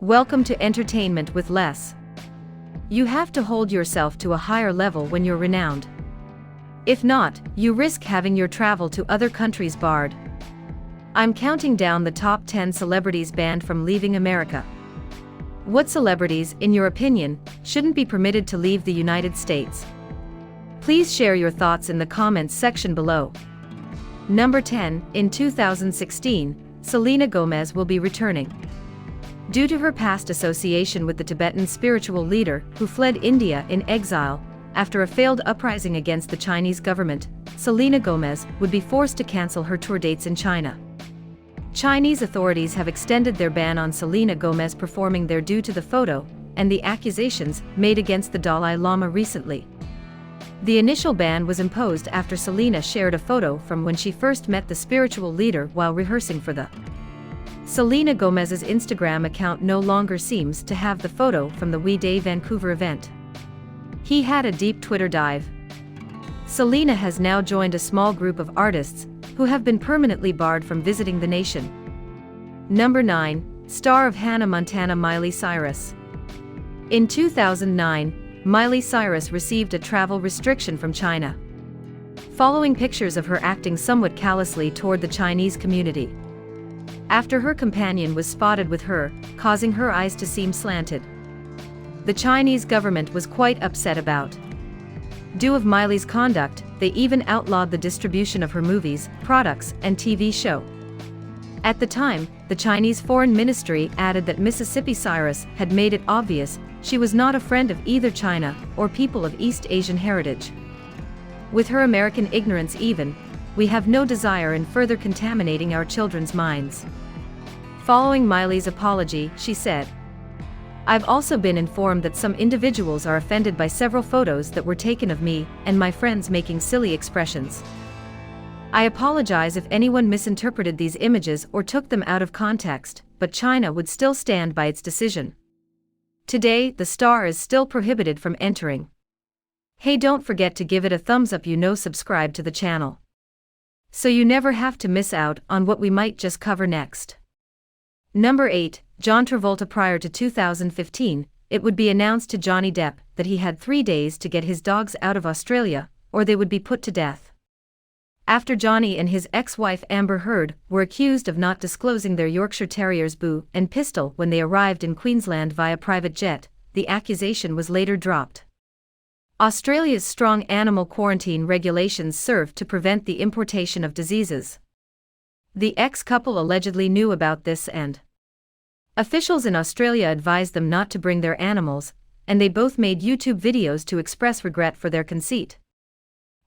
Welcome to entertainment with less. You have to hold yourself to a higher level when you're renowned. If not, you risk having your travel to other countries barred. I'm counting down the top 10 celebrities banned from leaving America. What celebrities, in your opinion, shouldn't be permitted to leave the United States? Please share your thoughts in the comments section below. Number 10, in 2016, Selena Gomez will be returning. Due to her past association with the Tibetan spiritual leader who fled India in exile after a failed uprising against the Chinese government, Selena Gomez would be forced to cancel her tour dates in China. Chinese authorities have extended their ban on Selena Gomez performing there due to the photo and the accusations made against the Dalai Lama recently. The initial ban was imposed after Selena shared a photo from when she first met the spiritual leader while rehearsing for the Selena Gomez's Instagram account no longer seems to have the photo from the We Day Vancouver event. He had a deep Twitter dive. Selena has now joined a small group of artists who have been permanently barred from visiting the nation. Number 9, star of Hannah Montana Miley Cyrus. In 2009, Miley Cyrus received a travel restriction from China, following pictures of her acting somewhat callously toward the Chinese community. After her companion was spotted with her, causing her eyes to seem slanted. The Chinese government was quite upset about. Due of Miley's conduct, they even outlawed the distribution of her movies, products, and TV show. At the time, the Chinese Foreign Ministry added that Mississippi Cyrus had made it obvious she was not a friend of either China or people of East Asian heritage. With her American ignorance even, we have no desire in further contaminating our children's minds. Following Miley's apology, she said, "I've also been informed that some individuals are offended by several photos that were taken of me and my friends making silly expressions. I apologize if anyone misinterpreted these images or took them out of context, but China would still stand by its decision." Today, the star is still prohibited from entering. Hey, don't forget to give it a thumbs up, subscribe to the channel, so you never have to miss out on what we might just cover next. Number 8, John Travolta. Prior to 2015, it would be announced to Johnny Depp that he had 3 days to get his dogs out of Australia, or they would be put to death. After Johnny and his ex-wife Amber Heard were accused of not disclosing their Yorkshire Terriers Boo and Pistol when they arrived in Queensland via private jet, the accusation was later dropped. Australia's strong animal quarantine regulations serve to prevent the importation of diseases. The ex-couple allegedly knew about this and officials in Australia advised them not to bring their animals, and they both made YouTube videos to express regret for their conceit.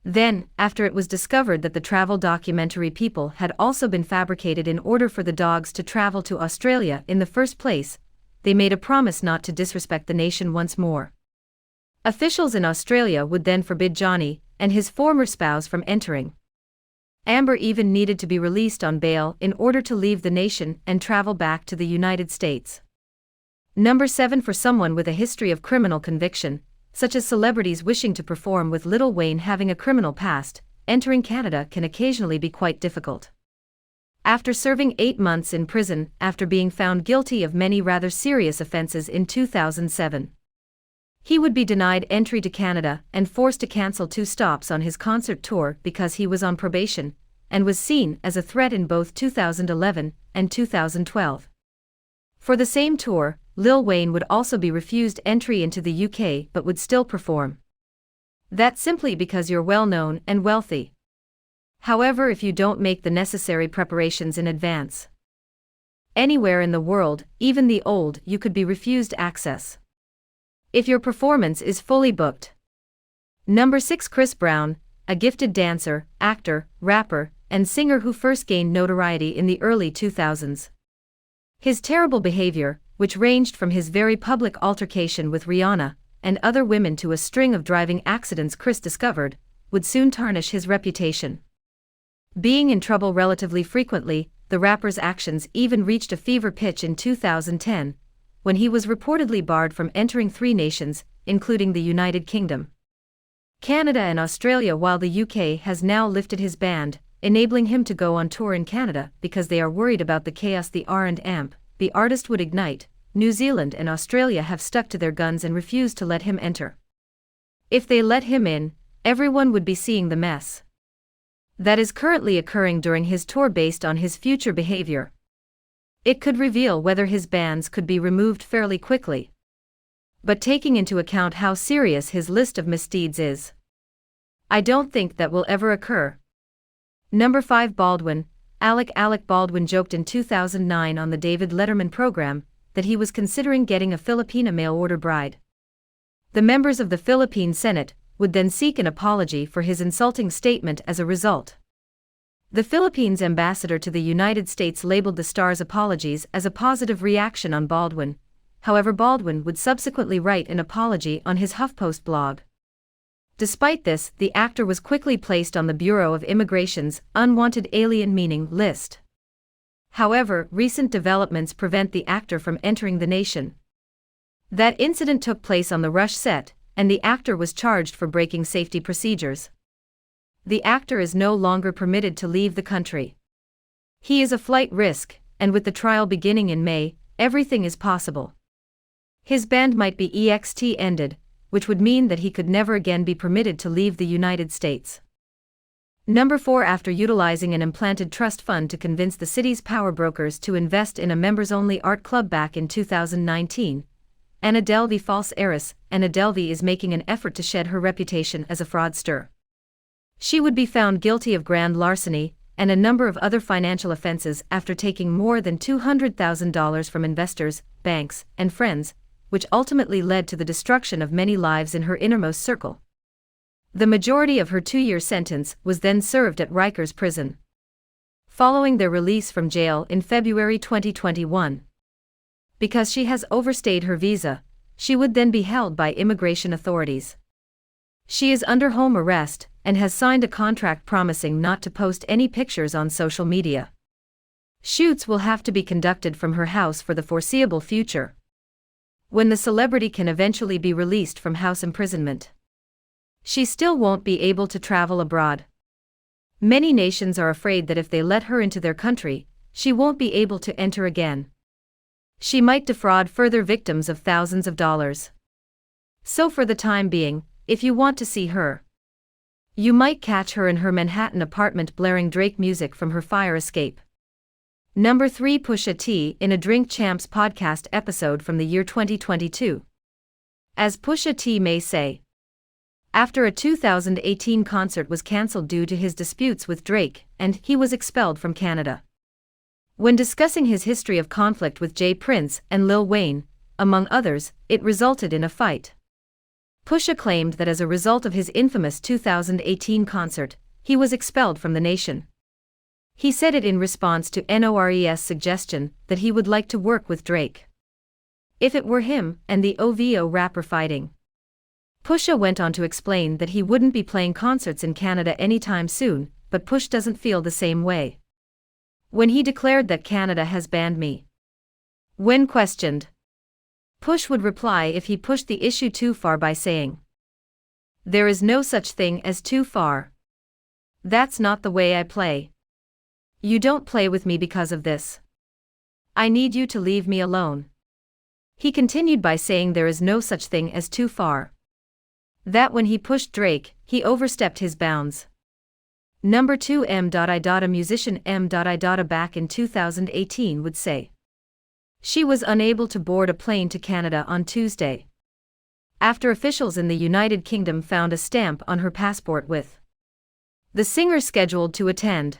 Then, after it was discovered that the travel documentary People had also been fabricated in order for the dogs to travel to Australia in the first place, they made a promise not to disrespect the nation once more. Officials in Australia would then forbid Johnny and his former spouse from entering. Amber even needed to be released on bail in order to leave the nation and travel back to the United States. Number 7, for someone with a history of criminal conviction, such as celebrities wishing to perform with Lil Wayne having a criminal past, entering Canada can occasionally be quite difficult. After serving 8 months in prison after being found guilty of many rather serious offenses in 2007, he would be denied entry to Canada and forced to cancel 2 stops on his concert tour because he was on probation, and was seen as a threat in both 2011 and 2012. For the same tour, Lil Wayne would also be refused entry into the UK but would still perform. That's simply because you're well known and wealthy. However, if you don't make the necessary preparations in advance, anywhere in the world, even the old, you could be refused access if your performance is fully booked. Number 6, Chris Brown, a gifted dancer, actor, rapper, and singer who first gained notoriety in the early 2000s. His terrible behavior, which ranged from his very public altercation with Rihanna and other women to a string of driving accidents Chris discovered, would soon tarnish his reputation. Being in trouble relatively frequently, the rapper's actions even reached a fever pitch in 2010, when he was reportedly barred from entering 3 nations, including the United Kingdom, Canada and Australia, while the UK has now lifted his ban, enabling him to go on tour in Canada because they are worried about the chaos the R&B artist would ignite, New Zealand and Australia have stuck to their guns and refused to let him enter. If they let him in, everyone would be seeing the mess that is currently occurring during his tour based on his future behavior. It could reveal whether his bans could be removed fairly quickly. But taking into account how serious his list of misdeeds is, I don't think that will ever occur. Number 5. Baldwin. Alec Baldwin joked in 2009 on the David Letterman program that he was considering getting a Filipina mail-order bride. The members of the Philippine Senate would then seek an apology for his insulting statement as a result. The Philippines' ambassador to the United States labeled the star's apologies as a positive reaction on Baldwin. However, Baldwin would subsequently write an apology on his HuffPost blog. Despite this, the actor was quickly placed on the Bureau of Immigration's unwanted alien meaning list. However, recent developments prevent the actor from entering the nation. That incident took place on the Rush set, and the actor was charged for breaking safety procedures. The actor is no longer permitted to leave the country. He is a flight risk, and with the trial beginning in May, everything is possible. His band might be EXT ended, which would mean that he could never again be permitted to leave the United States. Number 4. After utilizing an implanted trust fund to convince the city's power brokers to invest in a members-only art club back in 2019, Anna Delvey, false heiress, Anna Delvey is making an effort to shed her reputation as a fraudster. She would be found guilty of grand larceny and a number of other financial offenses after taking more than $200,000 from investors, banks, and friends, which ultimately led to the destruction of many lives in her innermost circle. The majority of her 2-year sentence was then served at Rikers prison. Following their release from jail in February 2021. Because she has overstayed her visa, she would then be held by immigration authorities. She is under home arrest and has signed a contract promising not to post any pictures on social media. Shoots will have to be conducted from her house for the foreseeable future, when the celebrity can eventually be released from house imprisonment. She still won't be able to travel abroad. Many nations are afraid that if they let her into their country, she won't be able to enter again. She might defraud further victims of thousands of dollars. So for the time being, if you want to see her, you might catch her in her Manhattan apartment blaring Drake music from her fire escape. Number 3. Pusha T in a Drink Champs podcast episode from the year 2022. As Pusha T may say, after a 2018 concert was cancelled due to his disputes with Drake, and he was expelled from Canada. When discussing his history of conflict with Jay Prince and Lil Wayne, among others, it resulted in a fight. Pusha claimed that as a result of his infamous 2018 concert, he was expelled from the nation. He said it in response to Nore's suggestion that he would like to work with Drake. If it were him and the OVO rapper fighting. Pusha went on to explain that he wouldn't be playing concerts in Canada anytime soon, but Push doesn't feel the same way. When he declared that Canada has banned me. When questioned, Push would reply if he pushed the issue too far by saying, "There is no such thing as too far. That's not the way I play. You don't play with me because of this. I need you to leave me alone." He continued by saying there is no such thing as too far. That when he pushed Drake, he overstepped his bounds. Number 2. M.I. Musician M.I. back in 2018 would say she was unable to board a plane to Canada on Tuesday, after officials in the United Kingdom found a stamp on her passport with the singer scheduled to attend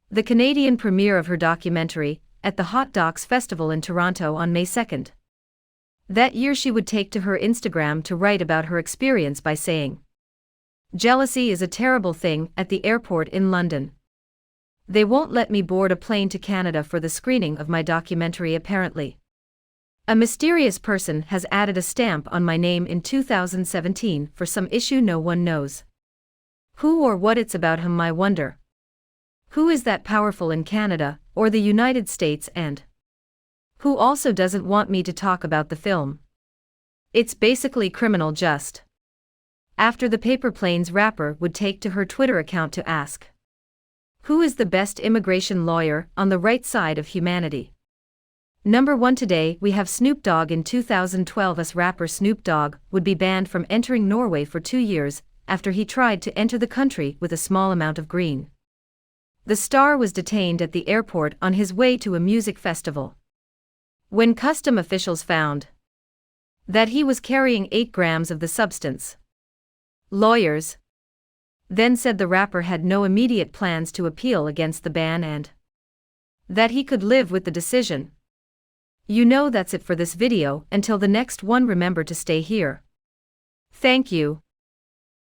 the Canadian premiere of her documentary at the Hot Docs Festival in Toronto on May 2nd. That year she would take to her Instagram to write about her experience by saying, "Jealousy is a terrible thing at the airport in London. They won't let me board a plane to Canada for the screening of my documentary apparently. A mysterious person has added a stamp on my name in 2017 for some issue no one knows. Who or what it's about him, I wonder. Who is that powerful in Canada or the United States and who also doesn't want me to talk about the film? It's basically criminal just." After the Paper Planes rapper would take to her Twitter account to ask, "Who is the best immigration lawyer on the right side of humanity?" Number 1 today we have Snoop Dogg. In 2012 US rapper Snoop Dogg would be banned from entering Norway for 2 years after he tried to enter the country with a small amount of green. The star was detained at the airport on his way to a music festival. When custom officials found that he was carrying 8 grams of the substance, lawyers then said the rapper had no immediate plans to appeal against the ban and that he could live with the decision. You know, that's it for this video. Until the next one, remember to stay here. Thank you.